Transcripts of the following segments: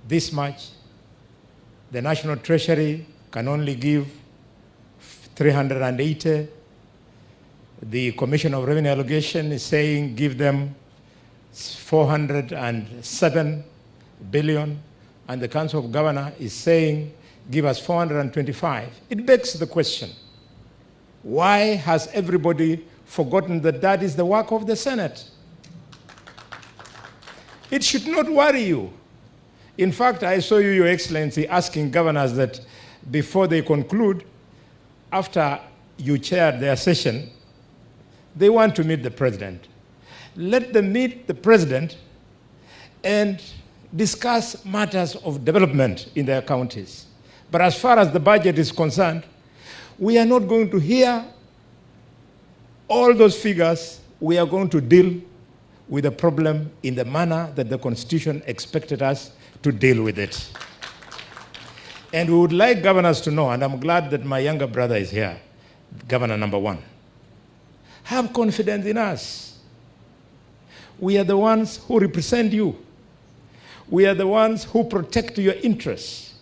this much. The National Treasury can only give 380. The Commission of Revenue Allocation is saying give them 407 billion, and the Council of Governors is saying give us 425. It begs the question, why has everybody forgotten that that is the work of the Senate? It should not worry you. In fact, I saw you, Your Excellency, asking governors that before they conclude, after you chaired their session, they want to meet the president. Let them meet the president and discuss matters of development in their counties. But as far as the budget is concerned, we are not going to hear all those figures. We are going to deal with the problem in the manner that the Constitution expected us to deal with it. And we would like governors to know, and I'm glad that my younger brother is here, Governor number 1. Have confidence in us. We are the ones who represent you. We are the ones who protect your interests,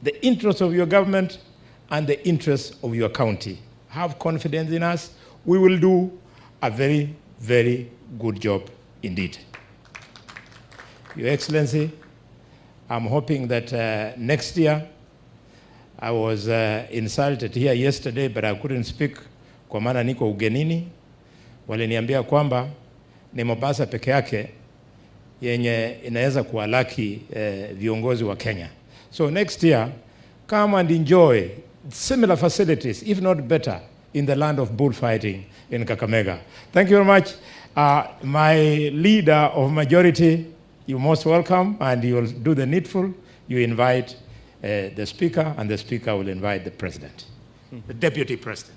the interests of your government and the interests of your county. Have confidence in us. We will do a very, very good job indeed. Your Excellency, I'm hoping that next year, I was insulted here yesterday, but I couldn't speak kwa maana niko ugenini. Waliniambia kwamba ni Mombasa peke yake yenye inaweza kuwalaki viongozi wa Kenya. So next year, come and enjoy similar facilities, if not better, in the land of bullfighting in Kakamega. Thank you very much. My leader of majority, you're most welcome, and you will do the needful. You invite the Speaker, and the Speaker will invite the President, the Deputy President.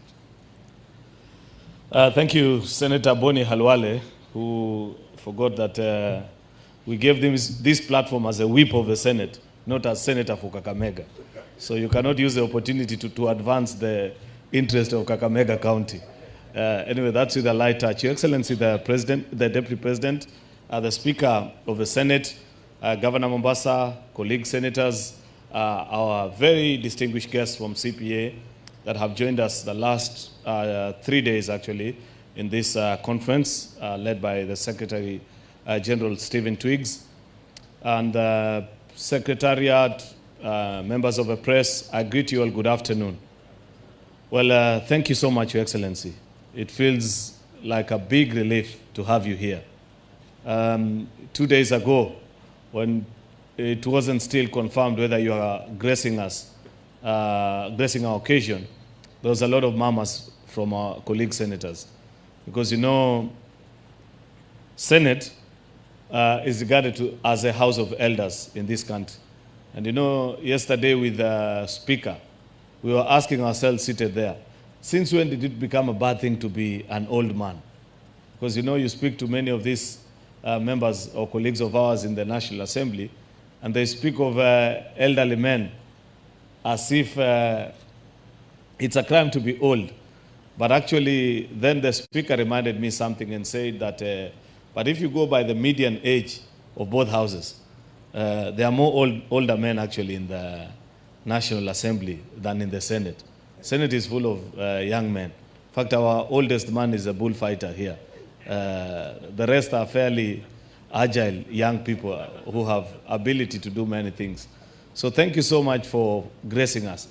Thank you, Senator Boni Halwale, who forgot that we gave them this platform as a whip of the Senate, not as Senator for Kakamega. So you cannot use the opportunity to advance the interest of Kakamega County. Anyway, that's with a light touch. Your Excellency, the President, the Deputy President, the Speaker of the Senate, Governor Mombasa, colleague senators, our very distinguished guests from CPA that have joined us the last 3 days, actually, in this conference led by the Secretary General Stephen Twiggs, and Secretariat, members of the press. I greet you all. Good afternoon. Well, thank you so much, Your Excellency. It feels like a big relief to have you here. 2 days ago, when it wasn't still confirmed whether you are gracing us, gracing our occasion, there was a lot of murmurs from our colleague senators. Because, you know, Senate is regarded as a house of elders in this country. And you know, yesterday with the Speaker, we were asking ourselves seated there, since when did it become a bad thing to be an old man? Because you know, you speak to many of these members or colleagues of ours in the National Assembly, and they speak of elderly men as if it's a crime to be old. But actually, then the Speaker reminded me something and said that, but if you go by the median age of both houses, there are more older men actually in the National Assembly than in the Senate. Senate is full of young men. In fact, our oldest man is a bullfighter here. The rest are fairly agile young people who have ability to do many things. So thank you so much for gracing us.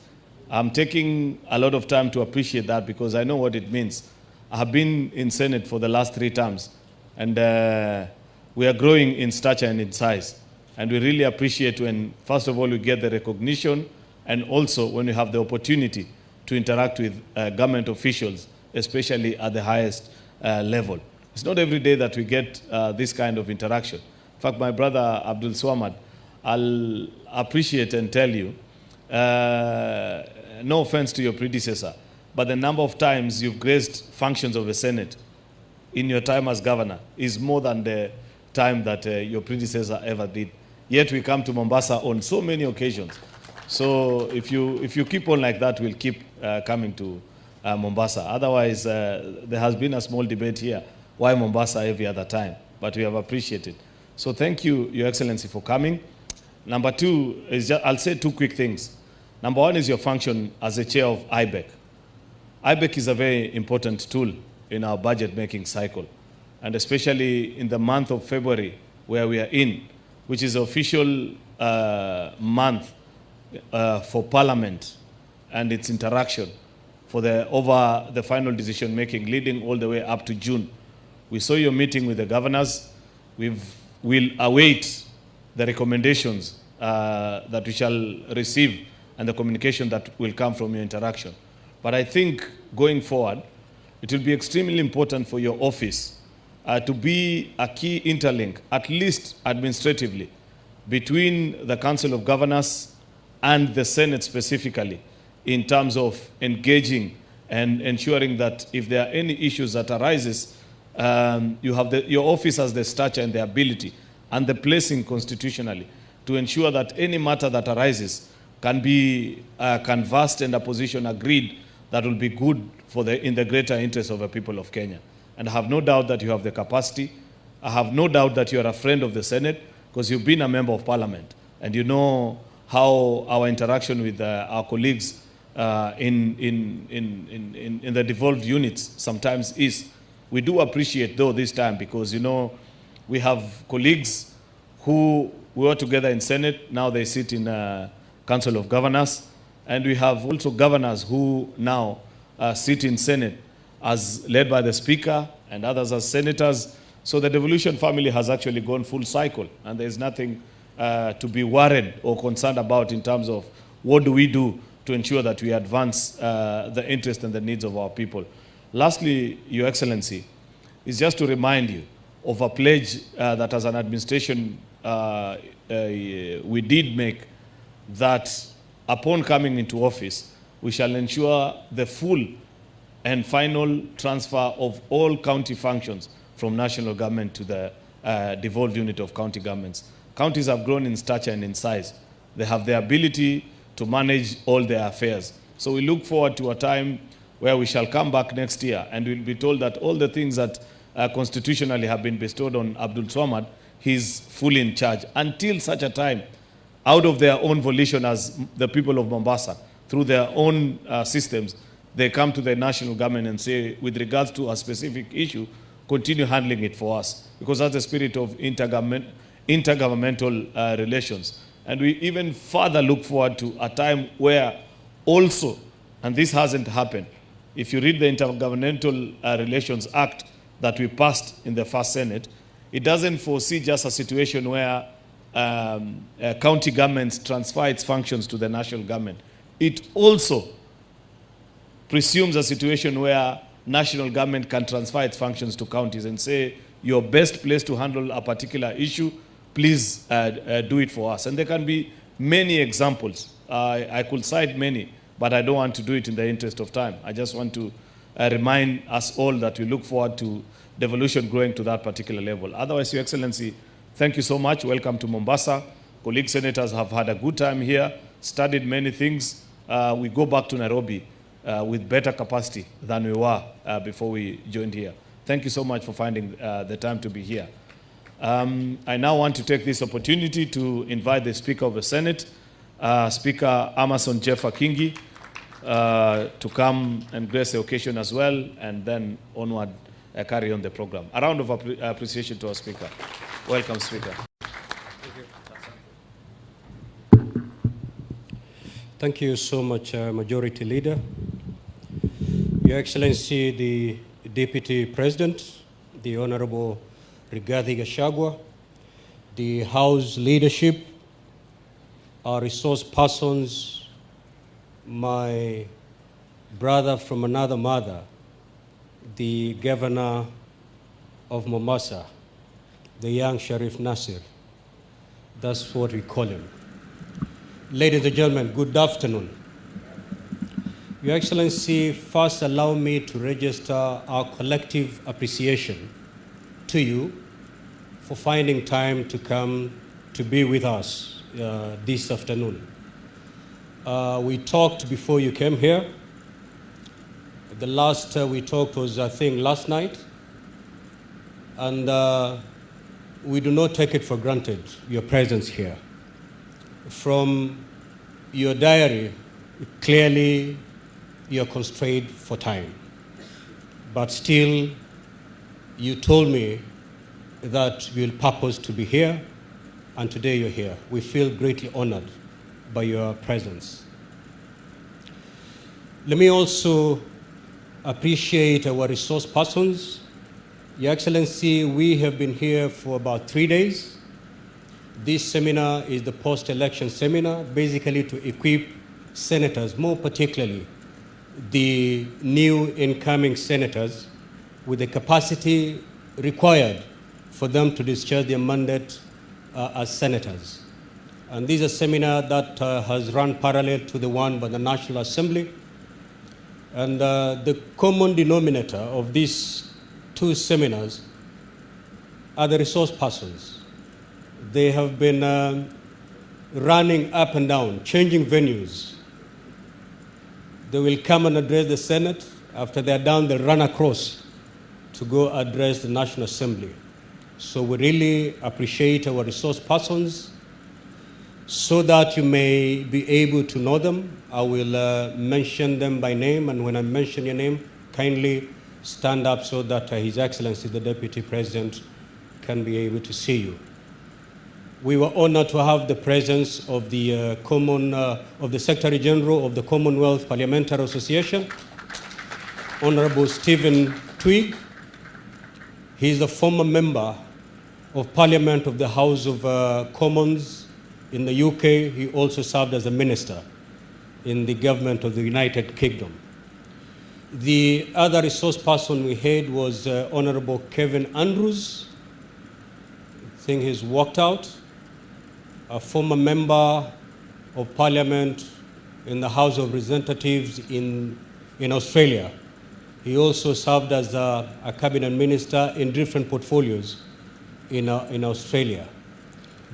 I'm taking a lot of time to appreciate that because I know what it means. I have been in Senate for the last 3 terms, and we are growing in stature and in size. And we really appreciate when, first of all, we get the recognition, and also when we have the opportunity to interact with government officials, especially at the highest level. It's not every day that we get this kind of interaction. In fact, my brother Abdul Swamad, I'll appreciate and tell you, no offense to your predecessor, but the number of times you've graced functions of the Senate in your time as governor is more than the time that your predecessor ever did. Yet we come to Mombasa on so many occasions. So if you keep on like that, we'll keep coming to Mombasa. Otherwise, there has been a small debate here. Why Mombasa every other time? But we have appreciated. So thank you, Your Excellency, for coming. Number two is I'll say two quick things. Number one is your function as a chair of IBEC. IBEC is a very important tool in our budget making cycle, and especially in the month of February where we are in, which is the official month for Parliament and its interaction for over the final decision making leading all the way up to June. We saw your meeting with the governors. We'll await the recommendations that we shall receive and the communication that will come from your interaction. But I think going forward, it will be extremely important for your office to be a key interlink, at least administratively, between the Council of Governors and the Senate specifically, in terms of engaging and ensuring that if there are any issues that arises, you have your office has the stature and the ability and the placing constitutionally to ensure that any matter that arises can be canvassed and a position agreed that will be good for in the greater interest of the people of Kenya. And I have no doubt that you have the capacity. I have no doubt that you are a friend of the Senate because you've been a member of Parliament and you know how our interaction with our colleagues in the devolved units sometimes is. We do appreciate though this time because you know we have colleagues who we were together in Senate, now they sit in Council of Governors, and we have also governors who now sit in Senate as led by the Speaker and others as senators. So the devolution family has actually gone full cycle and there's nothing to be worried or concerned about in terms of what do we do to ensure that we advance the interest and the needs of our people. Lastly, Your Excellency, is just to remind you of a pledge that as an administration we did make, that upon coming into office, we shall ensure the full and final transfer of all county functions from national government to the devolved unit of county governments. Counties have grown in stature and in size. They have the ability to manage all their affairs. So we look forward to a time where we shall come back next year and we'll be told that all the things that constitutionally have been bestowed on Abdul Swamad, he's fully in charge. Until such a time, out of their own volition as the people of Mombasa, through their own systems, they come to the national government and say, with regards to a specific issue, continue handling it for us. Because that's the spirit of intergovernmental relations. And we even further look forward to a time where also, and this hasn't happened, if you read the Intergovernmental Relations Act that we passed in the first Senate, it doesn't foresee just a situation where county governments transfer its functions to the national government. It also presumes a situation where national government can transfer its functions to counties and say, you're best placed to handle a particular issue, please do it for us. And there can be many examples. I could cite many, but I don't want to do it in the interest of time. I just want to remind us all that we look forward to devolution growing to that particular level. Otherwise, Your Excellency, thank you so much. Welcome to Mombasa. Colleague senators have had a good time here, studied many things. We go back to Nairobi with better capacity than we were before we joined here. Thank you so much for finding the time to be here. I now want to take this opportunity to invite the Speaker of the Senate, Speaker Amason Jeffa Kingi, to come and grace the occasion as well, and then onward carry on the program. A round of appreciation to our Speaker. Welcome, Speaker. Thank you so much, Majority Leader. Your Excellency, the Deputy President, the Honorable Rigathi Gachagua, the House leadership, our resource persons, my brother from another mother, the Governor of Mombasa, the young Sheriff Nasir. That's what we call him. Ladies and gentlemen, good afternoon. Your Excellency, first allow me to register our collective appreciation to you for finding time to come to be with us this afternoon. We talked before you came here. The last we talked was, I think, last night. And we do not take it for granted, your presence here. from your diary, clearly you're constrained for time. But still, you told me that you will purpose to be here, and today you're here. We feel greatly honored by your presence. Let me also appreciate our resource persons. Your Excellency, we have been here for about 3 days. This seminar is the post-election seminar, basically to equip senators, more particularly the new incoming senators, with the capacity required for them to discharge their mandate as senators. And this is a seminar that has run parallel to the one by the National Assembly. And the common denominator of these two seminars are the resource persons. They have been running up and down, changing venues. They will come and address the Senate. After they're done, they'll run across to go address the National Assembly. So we really appreciate our resource persons. So that you may be able to know them, I will mention them by name, and when I mention your name, kindly stand up so that His Excellency, the Deputy President, can be able to see you. We were honored to have the presence of the Secretary General of the Commonwealth Parliamentary Association, Honorable Stephen Twigg. He is a former member of Parliament of the House of Commons in the UK. He also served as a minister in the government of the United Kingdom. The other resource person we had was Honorable Kevin Andrews. I think he's walked out. A former member of Parliament in the House of Representatives in Australia. He also served as a cabinet minister in different portfolios in Australia.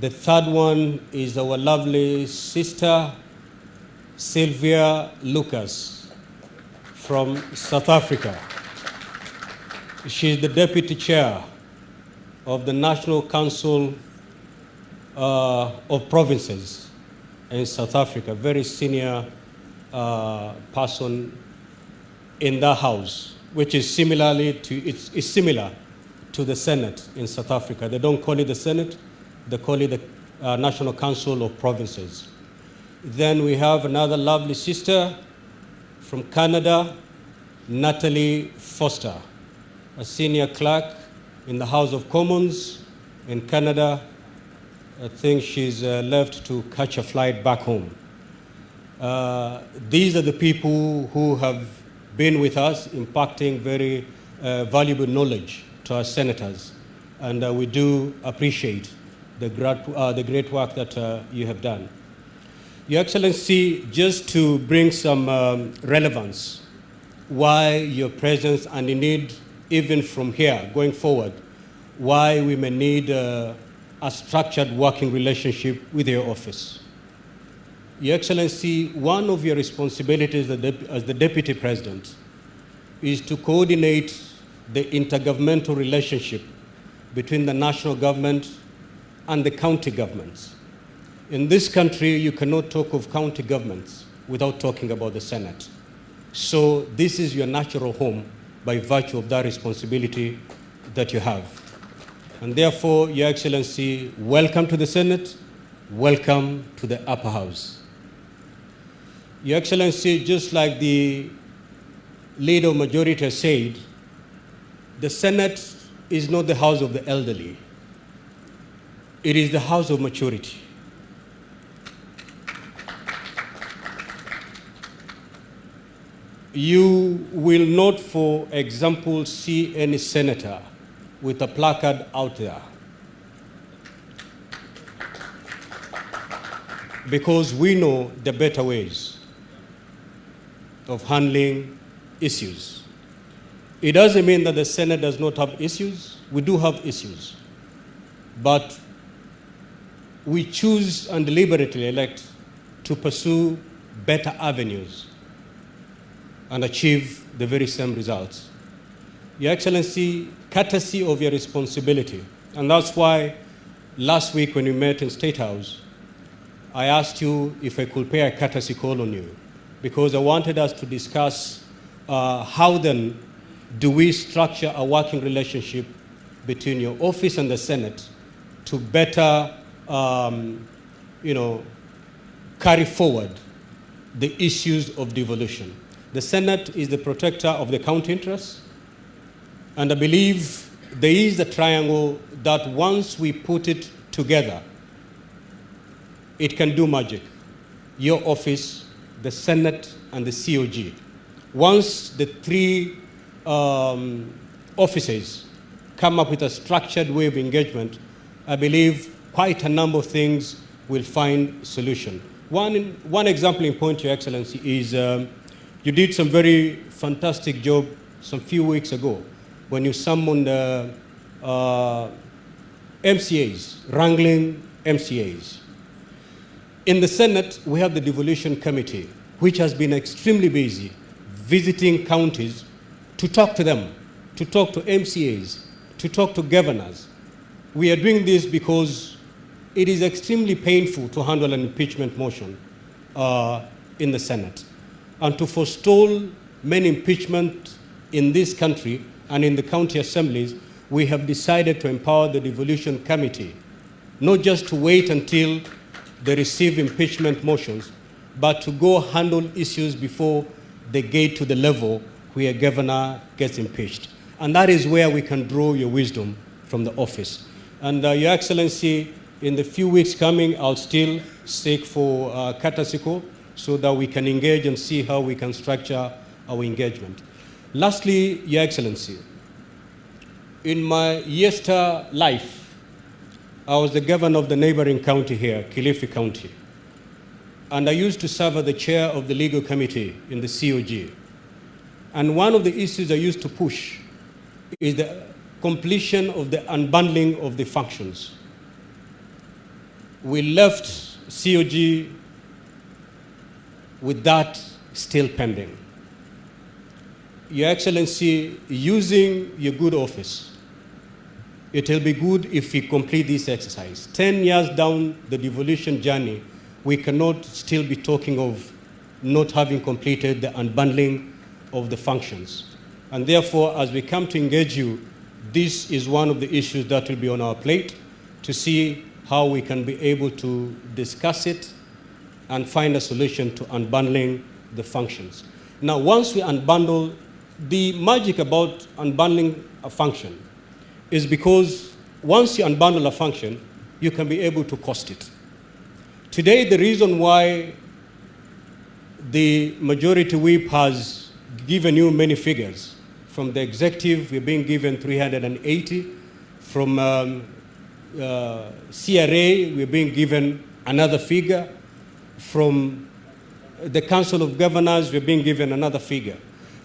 The third one is our lovely sister, Sylvia Lucas, from South Africa. She's the deputy chair of the National Council of Provinces in South Africa, very senior person in the house, which is similar to the Senate in South Africa. They don't call it the Senate, they call it the National Council of Provinces. Then we have another lovely sister from Canada, Natalie Foster, a senior clerk in the House of Commons in Canada. I think she's left to catch a flight back home. These are the people who have been with us, impacting very valuable knowledge to our senators. And we do appreciate the great work that you have done. Your Excellency, just to bring some relevance, why your presence, and indeed even from here going forward, why we may need a structured working relationship with your office. Your Excellency, one of your responsibilities as the Deputy President is to coordinate the intergovernmental relationship between the national government and the county governments. In this country, you cannot talk of county governments without talking about the Senate. So this is your natural home by virtue of that responsibility that you have. And therefore, Your Excellency, welcome to the Senate, welcome to the Upper House. Your Excellency, just like the leader of majority has said, the Senate is not the house of the elderly. It is the house of maturity. You will not, for example, see any senator with a placard out there, because we know the better ways of handling issues. It doesn't mean that the Senate does not have issues. We do have issues. But we choose and deliberately elect to pursue better avenues and achieve the very same results. Your Excellency, courtesy of your responsibility, and that's why last week when we met in State House, I asked you if I could pay a courtesy call on you, because I wanted us to discuss how then do we structure a working relationship between your office and the Senate to better, carry forward the issues of devolution. The Senate is the protector of the county interests, and I believe there is a triangle that once we put it together, it can do magic. Your office, the Senate, and the COG. Once the three offices come up with a structured way of engagement, I believe quite a number of things will find solution. One example in point, Your Excellency, is you did some very fantastic job some few weeks ago when you summoned MCAs, wrangling MCAs. In the Senate, we have the devolution committee, which has been extremely busy visiting counties to talk to them, to talk to MCAs, to talk to governors. We are doing this because it is extremely painful to handle an impeachment motion in the Senate. And to forestall many impeachment in this country and in the county assemblies, we have decided to empower the devolution committee, not just to wait until they receive impeachment motions, but to go handle issues before they get to the level where a governor gets impeached. And that is where we can draw your wisdom from the office. And Your Excellency, in the few weeks coming, I'll still seek for courtesy call so that we can engage and see how we can structure our engagement. Lastly, Your Excellency, in my yester life, I was the governor of the neighboring county here, Kilifi County. And I used to serve as the chair of the legal committee in the COG. And one of the issues I used to push is the completion of the unbundling of the functions. We left COG with that still pending. Your Excellency, using your good office, it will be good if we complete this exercise. 10 years down the devolution journey, we cannot still be talking of not having completed the unbundling of the functions. And therefore, as we come to engage you, this is one of the issues that will be on our plate to see how we can be able to discuss it and find a solution to unbundling the functions. Now, once we unbundle, the magic about unbundling a function is because once you unbundle a function, you can be able to cost it. Today, the reason why the majority whip has given you many figures, from the executive, we're being given 380, from CRA, we're being given another figure, from the Council of Governors, we're being given another figure.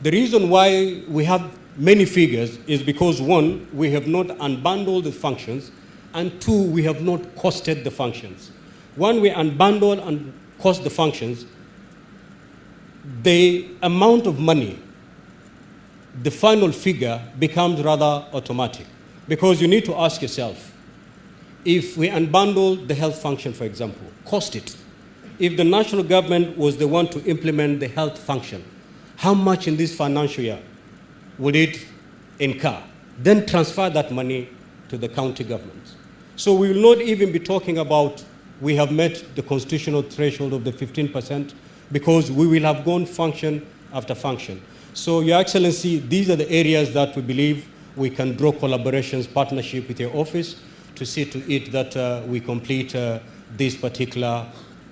The reason why we have many figures is because, one, we have not unbundled the functions, and two, we have not costed the functions. When we unbundle and cost the functions, the amount of money, the final figure becomes rather automatic. Because you need to ask yourself, if we unbundle the health function, for example, cost it. If the national government was the one to implement the health function, how much in this financial year would it incur? Then transfer that money to the county governments. So we will not even be talking about we have met the constitutional threshold of the 15%, because we will have gone function after function. So, Your Excellency, these are the areas that we believe we can draw collaborations, partnership with your office to see to it that we complete this particular